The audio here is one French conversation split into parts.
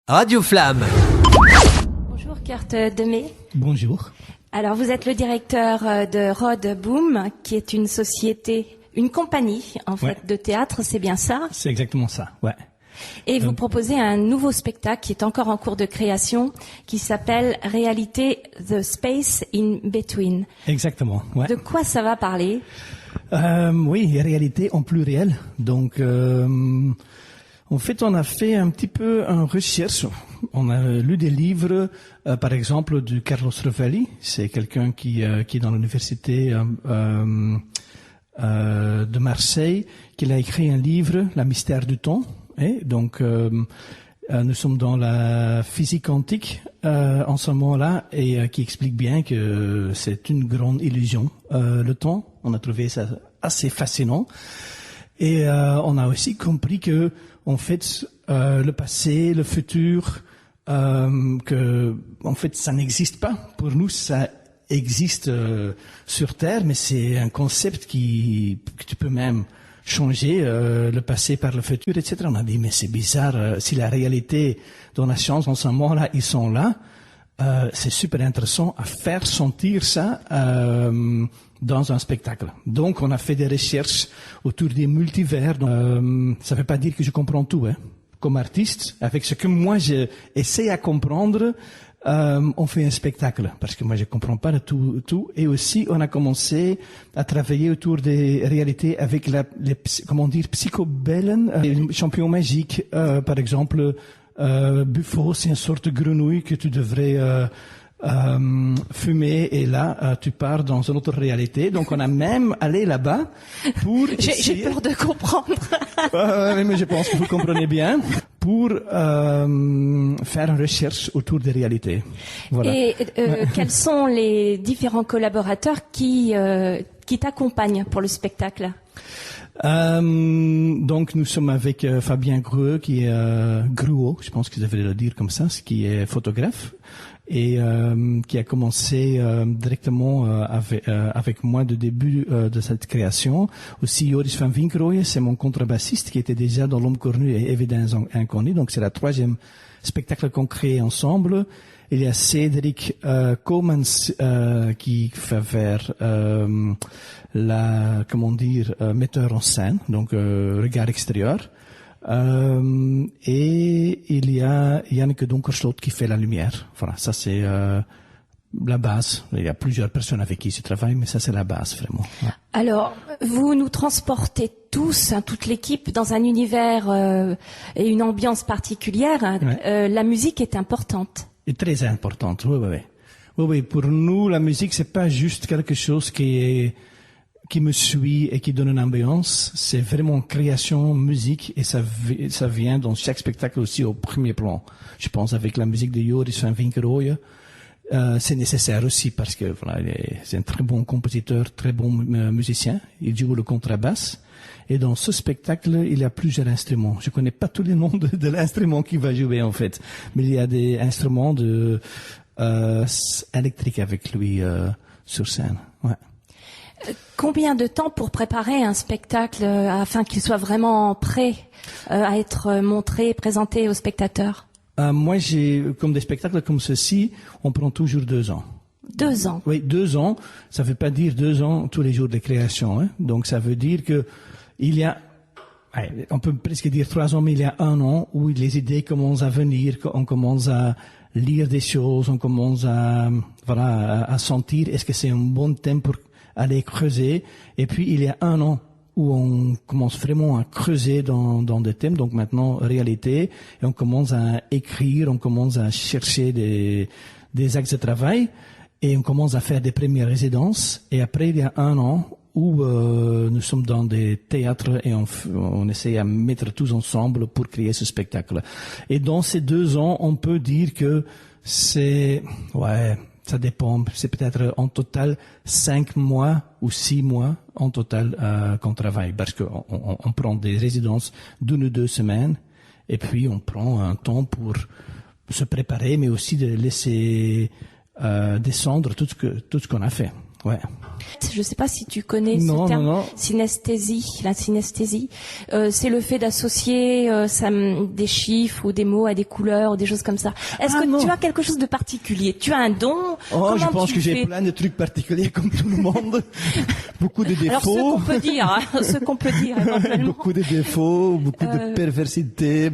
Radio Flamme. Bonjour Kurt Demey. Bonjour. Alors vous êtes le directeur de Rod Boom, qui est une société, une compagnie en fait de théâtre, c'est bien ça? C'est exactement ça, ouais. Et vous proposez un nouveau spectacle qui est encore en cours de création, qui s'appelle Réalité The Space in Between. Exactement, ouais. De quoi ça va parler? Oui, réalité en pluriel. Donc, en fait, on a fait un petit peu une recherche. On a lu des livres, par exemple, de Carlos Rovelli. C'est quelqu'un qui est dans l'université de Marseille, qui a écrit un livre, La mystère du temps. Et donc, nous sommes dans la physique quantique en ce moment-là, et qui explique bien que c'est une grande illusion. Le temps, on a trouvé ça assez fascinant. Et on a aussi compris que, en fait, le passé, le futur, que, en fait, ça n'existe pas. Pour nous, ça existe sur Terre, mais c'est un concept que tu peux même changer le passé par le futur, etc. On a dit, mais c'est bizarre, si la réalité dans la science, en ce moment-là, ils sont là, c'est super intéressant à faire sentir ça dans un spectacle. Donc, on a fait des recherches autour des multivers. Ça ne veut pas dire que je comprends tout, hein. Comme artiste, avec ce que moi j'essaie à comprendre, on fait un spectacle, parce que moi je comprends pas tout. Et aussi, on a commencé à travailler autour des réalités avec les psychobellen, les champions magiques, par exemple, Buffo, c'est une sorte de grenouille que tu devrais fumer, et là tu pars dans une autre réalité. Donc on a même allé là-bas pour J'ai peur de comprendre. Mais je pense que vous comprenez bien, pour faire une recherche autour des réalités. Voilà. Et quels sont les différents collaborateurs qui t'accompagnent pour le spectacle? Donc nous sommes avec Fabien Gruot, qui est Gruot, je pense que je devrais le dire comme ça, qui est photographe, et qui a commencé directement avec moi de début de cette création. Aussi Joris van Winkrooyen, c'est mon contrebassiste, qui était déjà dans L'Homme cornu et Évidence inconnue. Donc c'est la troisième spectacle qu'on crée ensemble. Il y a Cédric Comans qui fait faire metteur en scène, donc regard extérieur. Et il y a Janneke Donkerslot qui fait la lumière. Voilà, ça c'est la base. Il y a plusieurs personnes avec qui je travaille, mais ça c'est la base vraiment. Ouais. Alors, vous nous transportez tous, toute l'équipe, dans un univers et une ambiance particulière. Ouais. La musique est importante. Et très importante, oui. Pour nous, la musique, c'est pas juste quelque chose qui me suit et qui donne une ambiance. C'est vraiment création, musique, et ça vient dans chaque spectacle aussi au premier plan. Je pense avec la musique de Joris van Winkrooyen, c'est nécessaire aussi parce que voilà, c'est un très bon compositeur, très bon musicien. Il joue le contrebasse. Et dans ce spectacle, il y a plusieurs instruments. Je connais pas tous les noms de l'instrument qu'il va jouer, en fait. Mais il y a des instruments électriques avec lui sur scène. Ouais. Combien de temps pour préparer un spectacle afin qu'il soit vraiment prêt à être montré et présenté aux spectateurs? Moi, comme des spectacles comme ceci, on prend toujours 2 ans. 2 ans? Oui, 2 ans. Ça veut pas dire 2 ans tous les jours de création, hein. Donc ça veut dire que il y a, on peut presque dire 3 ans, mais il y a 1 an où les idées commencent à venir, on commence à lire des choses, on commence à sentir est-ce que c'est un bon thème pour aller creuser. Et puis il y a 1 an où on commence vraiment à creuser dans des thèmes, donc maintenant réalité, et on commence à écrire, on commence à chercher des axes de travail, et on commence à faire des premières résidences. Et après il y a 1 an où nous sommes dans des théâtres et on essaie à mettre tous ensemble pour créer ce spectacle. Et dans ces 2 ans, on peut dire que ça dépend, c'est peut-être en total 5 mois ou 6 mois en total qu'on travaille, parce qu'on prend des résidences d'1 ou 2 semaines, et puis on prend un temps pour se préparer, mais aussi de laisser descendre tout ce qu'on a fait. Ouais. Je ne sais pas si tu connais Non, ce terme, non. synesthésie. La synesthésie, c'est le fait d'associer des chiffres ou des mots à des couleurs ou des choses comme ça. Est-ce que tu as quelque chose de particulier? Tu as un don? Oh, je pense que j'ai plein de trucs particuliers comme tout le monde. Beaucoup de défauts. Alors ce qu'on peut dire éventuellement. Beaucoup de défauts, beaucoup de perversité,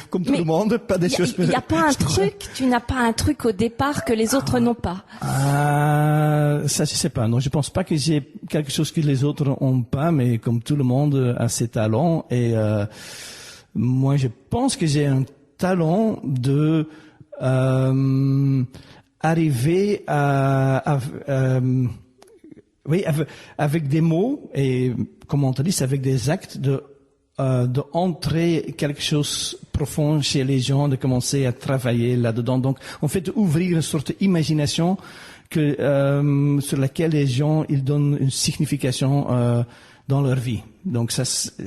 comme tout le monde, pas des choses. Il n'y a pas un truc, tu n'as pas un truc au départ que les autres n'ont pas. Ça, je sais pas. Non, je pense pas que j'ai quelque chose que les autres ont pas, mais comme tout le monde a ses talents. Et moi, je pense que j'ai un talent de arriver avec des mots et, comme on te dit, avec des actes de entrer quelque chose profond chez les gens, de commencer à travailler là-dedans. Donc, en fait, ouvrir une sorte d'imagination sur laquelle les gens ils donnent une signification dans leur vie. Donc,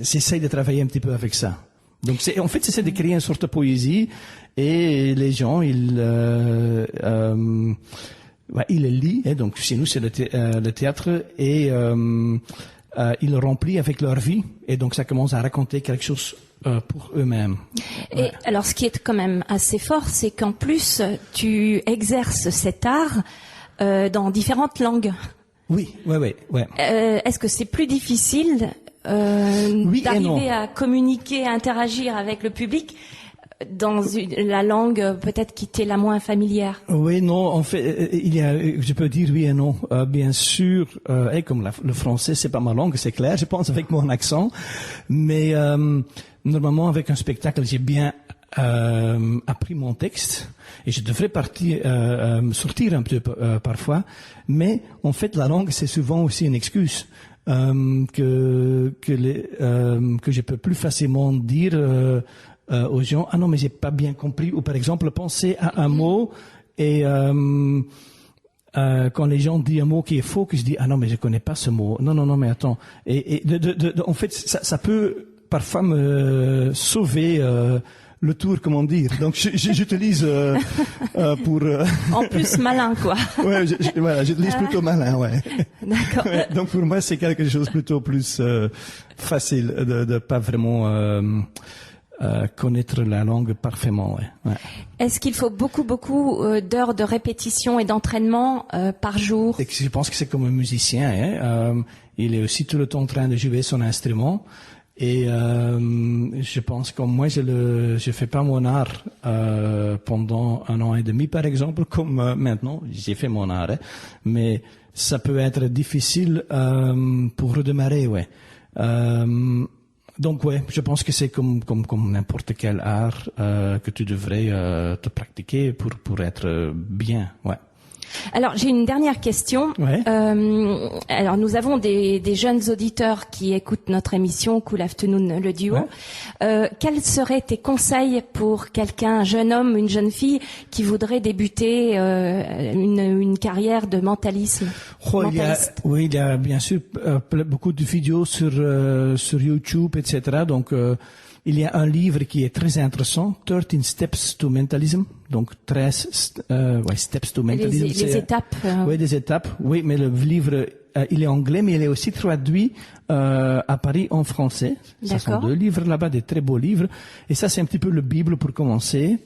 j'essaie de travailler un petit peu avec ça. Donc, en fait, c'est de créer une sorte de poésie et les gens ils le lisent. Et donc, chez nous, c'est le théâtre et ils le remplissent avec leur vie et donc ça commence à raconter quelque chose pour eux-mêmes. Et alors, ce qui est quand même assez fort, c'est qu'en plus, tu exerces cet art dans différentes langues. Oui. Est-ce que c'est plus difficile d'arriver à communiquer, à interagir avec le public dans la langue peut-être qui t'est la moins familière? Oui, non, en fait, je peux dire oui et non. Bien sûr, comme le français, c'est pas ma langue, c'est clair, je pense avec mon accent, mais normalement avec un spectacle, j'ai bien appris mon texte et je devrais sortir un peu parfois, mais en fait la langue c'est souvent aussi une excuse que je peux plus facilement dire aux gens non mais j'ai pas bien compris, ou par exemple penser à un mot et quand les gens disent un mot qui est faux, que je dis non mais je connais pas ce mot, non mais attends, et en fait ça peut parfois me sauver le tour, comment dire. Donc j'utilise pour en plus malin quoi. Ouais, j'utilise plutôt malin, ouais. D'accord. Ouais, donc pour moi c'est quelque chose plutôt plus facile de pas vraiment connaître la langue parfaitement, ouais. Est-ce qu'il faut beaucoup d'heures de répétition et d'entraînement par jour? Et je pense que c'est comme un musicien, il est aussi tout le temps en train de jouer son instrument. Et je pense que moi je fais pas mon art pendant 1 an et demi par exemple, comme maintenant j'ai fait mon art, mais ça peut être difficile pour redémarrer, ouais. Donc ouais, je pense que c'est comme n'importe quel art que tu devrais te pratiquer pour être bien, ouais. Alors j'ai une dernière question. Ouais. Alors nous avons des jeunes auditeurs qui écoutent notre émission Cool Afternoon le duo. Ouais. Quels seraient tes conseils pour quelqu'un, un jeune homme, une jeune fille qui voudrait débuter une carrière de mentaliste? Il y a bien sûr beaucoup de vidéos sur YouTube, etc. Donc il y a un livre qui est très intéressant, 13 Steps to Mentalism, donc 13 Steps to Mentalism. Les étapes. Oui, des étapes. Oui, mais le livre, il est anglais, mais il est aussi traduit à Paris en français. Ça sont 2 livres là-bas, des très beaux livres. Et ça, c'est un petit peu le Bible pour commencer.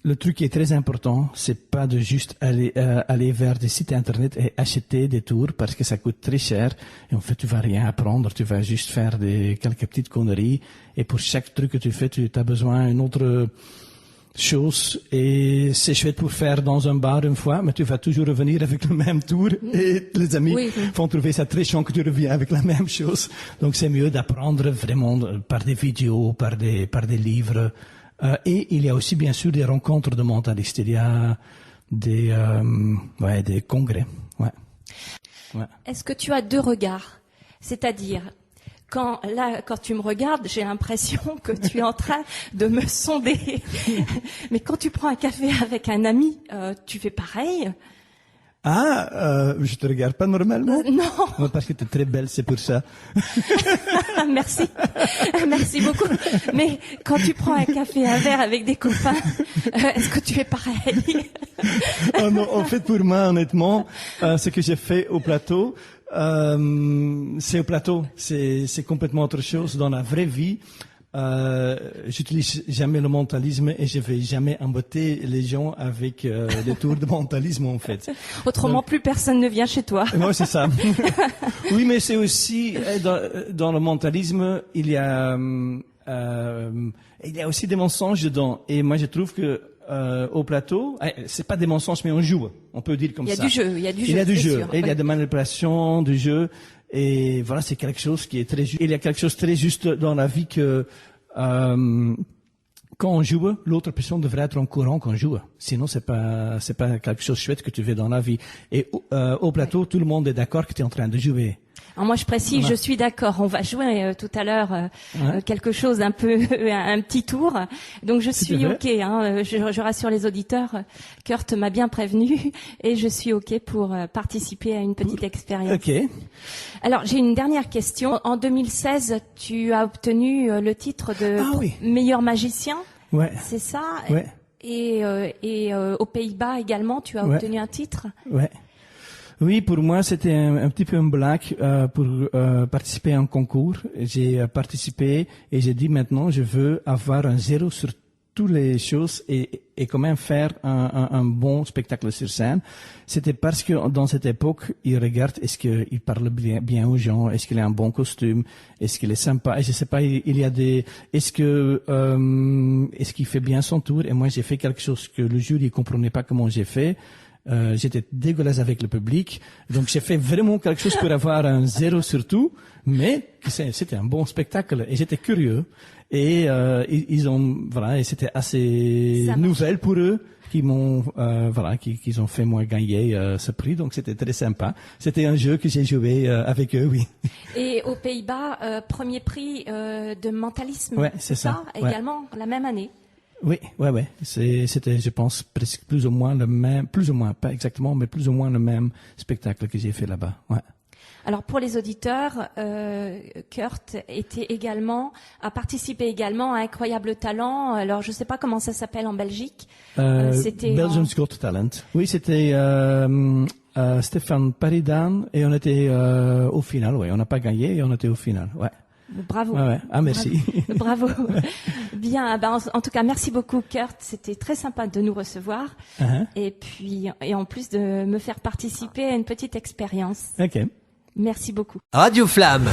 Le truc qui est très important, c'est pas de juste aller vers des sites internet et acheter des tours parce que ça coûte très cher et en fait tu vas rien apprendre, tu vas juste faire quelques petites conneries et pour chaque truc que tu fais, tu as besoin d'une autre chose et c'est chouette pour faire dans un bar une fois, mais tu vas toujours revenir avec le même tour et les amis vont trouver ça très chiant que tu reviens avec la même chose. Donc c'est mieux d'apprendre vraiment par des vidéos, par des livres. Et il y a aussi bien sûr des rencontres de mentalistes. Il y a des congrès. Ouais. Est-ce que tu as 2 regards? C'est-à-dire, quand tu me regardes, j'ai l'impression que tu es en train de me sonder. Mais quand tu prends un café avec un ami, tu fais pareil? Je te regarde pas normalement. Non. Parce que tu es très belle, c'est pour ça. Merci. Merci beaucoup. Mais quand tu prends un café, un verre avec des copains, est-ce que tu es pareil? Oh non, en fait, pour moi, honnêtement, ce que j'ai fait au plateau, c'est au plateau. C'est complètement autre chose. Dans la vraie vie, j'utilise jamais le mentalisme et je vais jamais emboîter les gens avec des tours de mentalisme, en fait. Autrement, Donc, plus personne ne vient chez toi. Moi, c'est ça. Oui, mais c'est aussi dans le mentalisme, il y a aussi des mensonges dedans. Et moi, je trouve que au plateau, c'est pas des mensonges, mais on joue. On peut dire comme ça. Il y a du jeu. Il y a du Il y a du jeu. sûr. Et il y a des manipulations, du jeu. Et voilà, c'est quelque chose qui est très juste. Il y a quelque chose de très juste dans la vie que quand on joue, l'autre personne devrait être au courant qu'on joue. Sinon, c'est pas quelque chose de chouette que tu fais dans la vie. Et au plateau, tout le monde est d'accord que tu es en train de jouer. Alors moi, je précise, Voilà. je suis d'accord. On va jouer tout à l'heure quelque chose un peu, un petit tour. Donc je suis veux. ok. Je rassure les auditeurs. Kurt m'a bien prévenu et je suis ok pour participer à une petite expérience. Ok. Alors j'ai une dernière question. En 2016, tu as obtenu le titre de oui. meilleur magicien. Ouais. C'est ça. Ouais. Et aux Pays-Bas également, tu as Ouais. obtenu un titre. Ouais. Oui, pour moi, c'était un petit peu une blague pour participer à un concours. J'ai participé et j'ai dit maintenant, je veux avoir un 0 sur toutes les choses et quand même faire un bon spectacle sur scène. C'était parce que dans cette époque, ils regardent est-ce qu'il parle bien aux gens, est-ce qu'il a un bon costume, est-ce qu'il est sympa. Et je sais pas, il y a des, est-ce qu'il fait bien son tour. Et moi, j'ai fait quelque chose que le jury comprenait pas comment j'ai fait. J'étais dégueulasse avec le public, donc j'ai fait vraiment quelque chose pour avoir un 0 sur tout, mais c'était un bon spectacle et j'étais curieux et ils ont voilà et c'était assez nouvelle pour eux qui m'ont qu'ils ont fait moi gagner ce prix, donc c'était très sympa. C'était un jeu que j'ai joué avec eux, oui. Et aux Pays-Bas, premier prix de mentalisme. Ouais, c'est ça. Ouais. Également la même année. Oui, ouais. C'était, je pense, presque plus ou moins le même, plus ou moins, pas exactement, mais plus ou moins le même spectacle que j'ai fait là-bas. Ouais. Alors pour les auditeurs, Kurt a participé également à Incroyable Talent. Alors je sais pas comment ça s'appelle en Belgique. C'était Belgium's Got Talent. Oui, c'était Stéphane Paridan et on était au final. Ouais, on n'a pas gagné et on était au final. Ouais. Bravo. Ouais. Ah, merci. Bravo. Bien. En tout cas, merci beaucoup, Kurt. C'était très sympa de nous recevoir. Et puis, en plus de me faire participer à une petite expérience. Ok. Merci beaucoup. Radio Flamme.